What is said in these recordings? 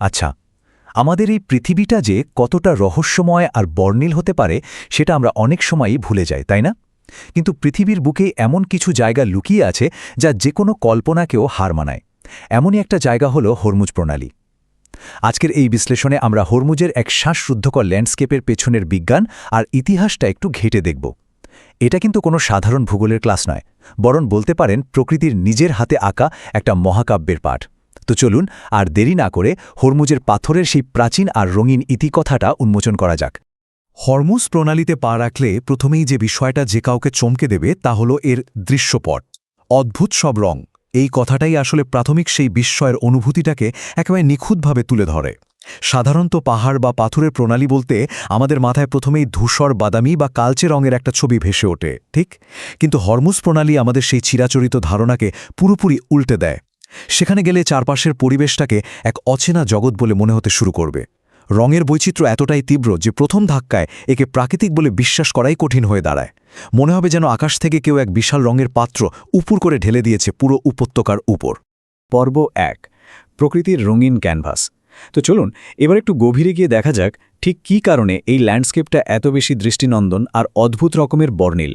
আচ্ছা, আমাদের এই পৃথিবীটা যে কতটা রহস্যময় আর বর্ণিল হতে পারে সেটা আমরা অনেক সময়ই ভুলে যাই, তাই না? কিন্তু পৃথিবীর বুকে এমন কিছু জায়গা লুকিয়ে আছে যা যে কোনো কল্পনাকেও হার মানায়। এমনই একটা জায়গা হলো হরমুজ প্রণালী। আজকের এই বিশ্লেষণে আমরা হরমুজের এক শ্বাসরুদ্ধকর ল্যান্ডস্কেপের পেছনের বিজ্ঞান আর ইতিহাসটা একটু ঘেঁটে দেখব। এটা কিন্তু কোনো সাধারণ ভূগোলের ক্লাস নয়, বরং বলতে পারেন প্রকৃতির নিজের হাতে আঁকা একটা মহাকাব্যের পাঠ। তো চলুন আর দেরি না করে হরমুজের পাথরের সেই প্রাচীন আর রঙিন ইতিকথাটা উন্মোচন করা যাক। হরমুজ প্রণালীতে পা রাখলে প্রথমেই যে বিষয়টা যে কাউকে চমকে দেবে তা হল এর দৃশ্যপট। অদ্ভুত সব রং, এই কথাটাই আসলে প্রাথমিক সেই বিস্ময়ের অনুভূতিটাকে একেবারে নিখুঁতভাবে তুলে ধরে। সাধারণত পাহাড় বা পাথরের প্রণালী বলতে আমাদের মাথায় প্রথমেই ধূসর বাদামি বা কালচে রঙের একটা ছবি ভেসে ওঠে, ঠিক? কিন্তু হরমুজ প্রণালী আমাদের সেই চিরাচরিত ধারণাকে পুরোপুরি উল্টে দেয়। সেখানে গেলে চারপাশের পরিবেশটাকে এক অচেনা জগৎ বলে মনে হতে শুরু করবে। রঙের বৈচিত্র্য এতটাই তীব্র যে প্রথম ধাক্কায় একে প্রাকৃতিক বলে বিশ্বাস করাই কঠিন হয়ে দাঁড়ায়। মনে হবে যেন আকাশ থেকে কেউ এক বিশাল রঙের পাত্র উপর করে ঢেলে দিয়েছে পুরো উপত্যকার উপর। পর্ব ১, প্রকৃতির রঙিন ক্যানভাস। তো চলুন এবার একটু গভীরে গিয়ে দেখা যাক ঠিক কী কারণে এই ল্যান্ডস্কেপটা এত বেশি দৃষ্টিনন্দন আর অদ্ভুত রকমের বর্ণিল।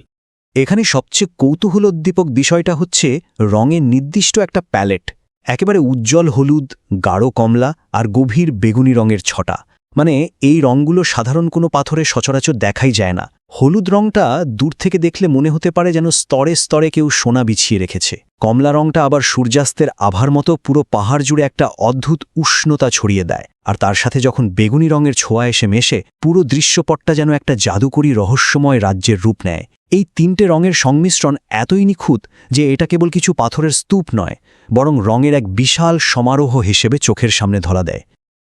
এখানে সবচেয়ে কৌতূহলোদ্দীপক বিষয়টা হচ্ছে রঙের নির্দিষ্ট একটা প্যালেট। একেবারে উজ্জ্বল হলুদ, গাঢ় কমলা আর গভীর বেগুনি রঙের ছটা। মানে এই রঙগুলো সাধারণ কোনো পাথরে সচরাচর দেখাই যায় না। হলুদ রঙটা দূর থেকে দেখলে মনে হতে পারে যেন স্তরে স্তরে কেউ সোনা বিছিয়ে রেখেছে। কমলা রঙটা আবার সূর্যাস্তের আভার মতো পুরো পাহাড় জুড়ে একটা অদ্ভুত উষ্ণতা ছড়িয়ে দেয়। আর তার সাথে যখন বেগুনি রঙের ছোঁয়া এসে মেশে, পুরো দৃশ্যপটটা যেন একটা জাদুকরী রহস্যময় রাজ্যের রূপ নেয়। এই তিনটে রঙের সংমিশ্রণ এতই নিখুঁত যে এটা কেবল কিছু পাথরের স্তূপ নয়, বরং রঙের এক বিশাল সমারোহ হিসেবে চোখের সামনে ধরা দেয়।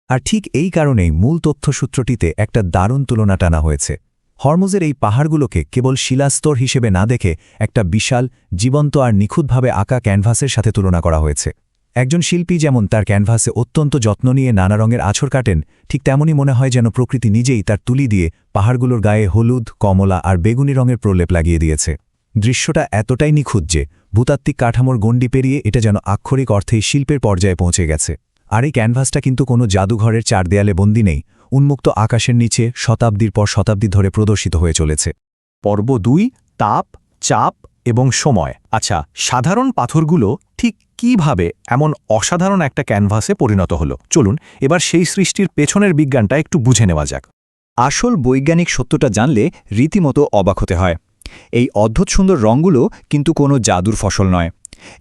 আর ঠিক এই কারণেই মূল তথ্যসূত্রটিতে একটা দারুণ তুলনা টানা হয়েছে। হরমুজের এই পাহাড়গুলোকে কেবল শিলাস্তর হিসেবে না দেখে একটা বিশাল, জীবন্ত আর নিখুঁতভাবে আঁকা ক্যানভাসের সাথে তুলনা করা হয়েছে। একজন শিল্পী যেমন তার ক্যানভাসে অত্যন্ত যত্ন নিয়ে নানা রঙের আঁচড় কাটেন, ঠিক তেমনই মনে হয় যেন প্রকৃতি নিজেই তার তুলি দিয়ে পাহাড়গুলোর গায়ে হলুদ, কমলা আর বেগুনি রঙের প্রলেপ লাগিয়ে দিয়েছে। দৃশ্যটা এতটাই নিখুঁত যে ভূতাত্ত্বিক কাঠামোর গণ্ডি পেরিয়ে এটা যেন আক্ষরিক অর্থেই শিল্পের পর্যায়ে পৌঁছে গেছে। আর এই ক্যানভাসটা কিন্তু কোনো জাদুঘরের চার দেয়ালে বন্দী নেই, উন্মুক্ত আকাশের নিচে শতাব্দীর পর শতাব্দী ধরে প্রদর্শিত হয়ে চলেছে। পর্ব ২, তাপ, চাপ এবং সময়। আচ্ছা, সাধারণ পাথরগুলো ঠিক কিভাবে এমন অসাধারণ একটা ক্যানভাসে পরিণত হলো? চলুন এবার সেই সৃষ্টির পেছনের বিজ্ঞানটা একটু বুঝে নেওয়া যাক। আসল বৈজ্ঞানিক সত্যটা জানলে রীতিমতো অবাক হতে হয়। এই অদ্ভুত সুন্দর রঙগুলো কিন্তু কোনো জাদুর ফসল নয়।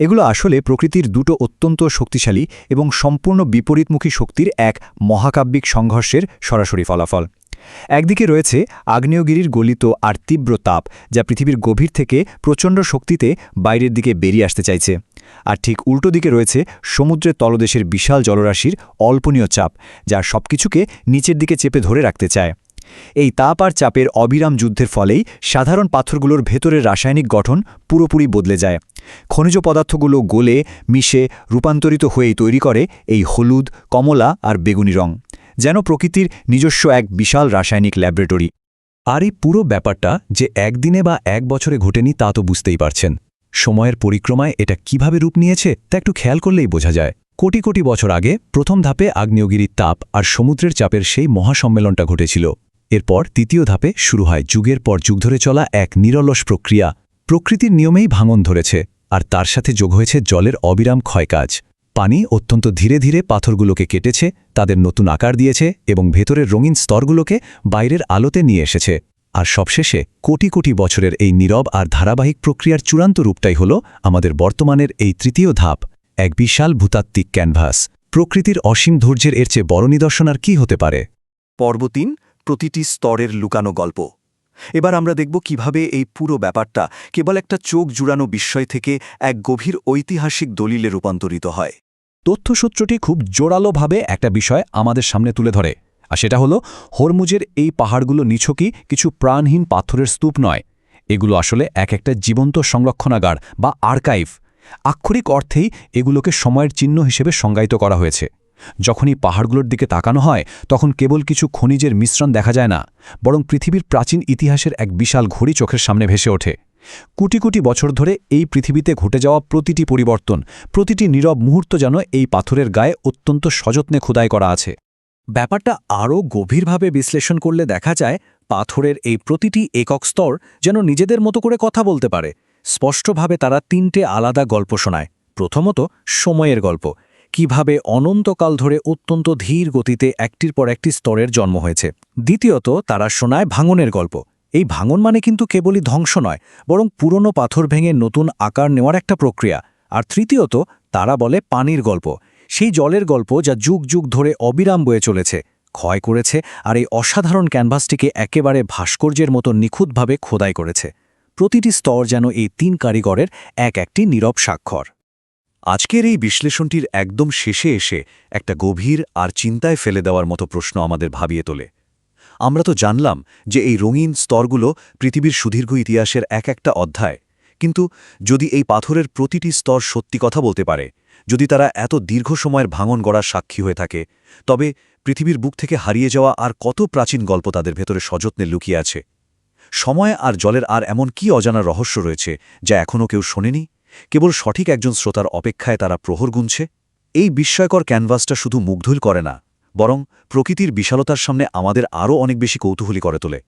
এগুলো আসলে প্রকৃতির দুটো অত্যন্ত শক্তিশালী এবং সম্পূর্ণ বিপরীতমুখী শক্তির এক মহাকাব্যিক সংঘর্ষের সরাসরি ফলাফল। একদিকে রয়েছে আগ্নেয়গিরির গলিত আর তীব্র তাপ, যা পৃথিবীর গভীর থেকে প্রচণ্ড শক্তিতে বাইরের দিকে বেরিয়ে আসতে চাইছে। আর ঠিক উল্টো দিকে রয়েছে সমুদ্রের তলদেশের বিশাল জলরাশির অল্পনীয় চাপ, যা সবকিছুকে নিচের দিকে চেপে ধরে রাখতে চায়। এই তাপ আর চাপের অবিরাম যুদ্ধের ফলেই সাধারণ পাথরগুলোর ভেতরের রাসায়নিক গঠন পুরোপুরি বদলে যায়। খনিজ পদার্থগুলো গলে, মিশে, রূপান্তরিত হয়েই তৈরি করে এই হলুদ, কমলা আর বেগুনি রং, যেন প্রকৃতির নিজস্ব এক বিশাল রাসায়নিক ল্যাবরেটরি। আর এই পুরো ব্যাপারটা যে একদিনে বা এক বছরে ঘটেনি তা তো বুঝতেই পারছেন। সময়ের পরিক্রমায় এটা কিভাবে রূপ নিয়েছে তা একটু খেয়াল করলেই বোঝা যায়। কোটি কোটি বছর আগে প্রথম ধাপে আগ্নেয়গিরির তাপ আর সমুদ্রের চাপের সেই মহাসম্মেলনটা ঘটেছিল। এরপর দ্বিতীয় ধাপে শুরু হয় যুগের পর যুগ ধরে চলা এক নিরলস প্রক্রিয়া। প্রকৃতির নিয়মেই ভাঙন ধরেছে, আর তার সাথে যোগ হয়েছে জলের অবিরাম ক্ষয়কাজ। পানি অত্যন্ত ধীরে ধীরে পাথরগুলোকে কেটেছে, তাদের নতুন আকার দিয়েছে এবং ভেতরের রঙিন স্তরগুলোকে বাইরের আলোতে নিয়ে এসেছে। আর সবশেষে কোটি কোটি বছরের এই নীরব আর ধারাবাহিক প্রক্রিয়ার চূড়ান্ত রূপটাই হল আমাদের বর্তমানের এই তৃতীয় ধাপ, এক বিশাল ভূতাত্ত্বিক ক্যানভাস। প্রকৃতির অসীম ধৈর্যের এর চেয়ে বড় নিদর্শন আর কী হতে পারে? পর্ব ৩, প্রতিটি স্তরের লুকানো গল্প। এবার আমরা দেখব কিভাবে এই পুরো ব্যাপারটা কেবল একটা চোখ জুড়ানো বিস্ময় থেকে এক গভীর ঐতিহাসিক দলিলে রূপান্তরিত হয়। তথ্যসূত্রটি খুব জোরালোভাবে একটা বিষয় আমাদের সামনে তুলে ধরে, আর সেটা হলো হরমুজের এই পাহাড়গুলো নিছকই কিছু প্রাণহীন পাথরের স্তূপ নয়। এগুলো আসলে এক একটা জীবন্ত সংরক্ষণাগার বা আর্কাইভ। আক্ষরিক অর্থেই এগুলোকে সময়ের চিহ্ন হিসেবে সংজ্ঞায়িত করা হয়েছে। যখনই পাহাড়গুলোর দিকে তাকানো হয় তখন কেবল কিছু খনিজের মিশ্রণ দেখা যায় না, বরং পৃথিবীর প্রাচীন ইতিহাসের এক বিশাল ঘড়ি চোখের সামনে ভেসে ওঠে। কোটি কোটি বছর ধরে এই পৃথিবীতে ঘটে যাওয়া প্রতিটি পরিবর্তন, প্রতিটি নীরব মুহূর্ত যেন এই পাথরের গায়ে অত্যন্ত সযত্নে খোদাই করা আছে। ব্যাপারটা আরও গভীরভাবে বিশ্লেষণ করলে দেখা যায় পাথরের এই প্রতিটি একক স্তর যেন নিজেদের মতো করে কথা বলতে পারে। স্পষ্টভাবে তারা তিনটে আলাদা গল্প শোনায়। প্রথমত, সময়ের গল্প, কিভাবে অনন্তকাল ধরে অত্যন্ত ধীর গতিতে একটির পর একটি স্তরের জন্ম হয়েছে। দ্বিতীয়ত, তারা শোনায় ভাঙনের গল্প। এই ভাঙন মানে কিন্তু কেবলই ধ্বংস নয়, বরং পুরনো পাথর ভেঙে নতুন আকার নেওয়ার একটা প্রক্রিয়া। আর তৃতীয়ত, তারা বলে পানির গল্প, সেই জলের গল্প যা যুগ যুগ ধরে অবিরাম বয়ে চলেছে, ক্ষয় করেছে আর এই অসাধারণ ক্যানভাসটিকে একেবারে ভাস্কর্যের মতো নিখুঁতভাবে খোদাই করেছে। প্রতিটি স্তর যেন এই তিন কারিগরের একটি নীরব স্বাক্ষর। আজকের এই বিশ্লেষণটির একদম শেষে এসে একটা গভীর আর চিন্তায় ফেলে দেওয়ার মতো প্রশ্ন আমাদের ভাবিয়ে তোলে। আমরা তো জানলাম যে এই রঙিন স্তরগুলো পৃথিবীর সুদীর্ঘ ইতিহাসের একটা অধ্যায়, কিন্তু যদি এই পাথরের প্রতিটি স্তর সত্যি কথা বলতে পারে, যদি তারা এত দীর্ঘ সময়ের ভাঙন গড়ার সাক্ষী হয়ে থাকে, তবে পৃথিবীর বুক থেকে হারিয়ে যাওয়া আর কত প্রাচীন গল্প তাদের ভেতরে সযত্নে লুকিয়ে আছে। সময় আর জলের আর এমন কি অজানা রহস্য রয়েছে যা এখনও কেউ শোনেনি? কেবল সঠিক একজন শ্রোতার অপেক্ষায় তারা প্রহর গুনছে। এই বিস্ময়কর ক্যানভাসটা শুধু মুগ্ধই করে না, বরং প্রকৃতির বিশালতার সামনে আমাদের আরও অনেক বেশি কৌতূহলী করে তোলে।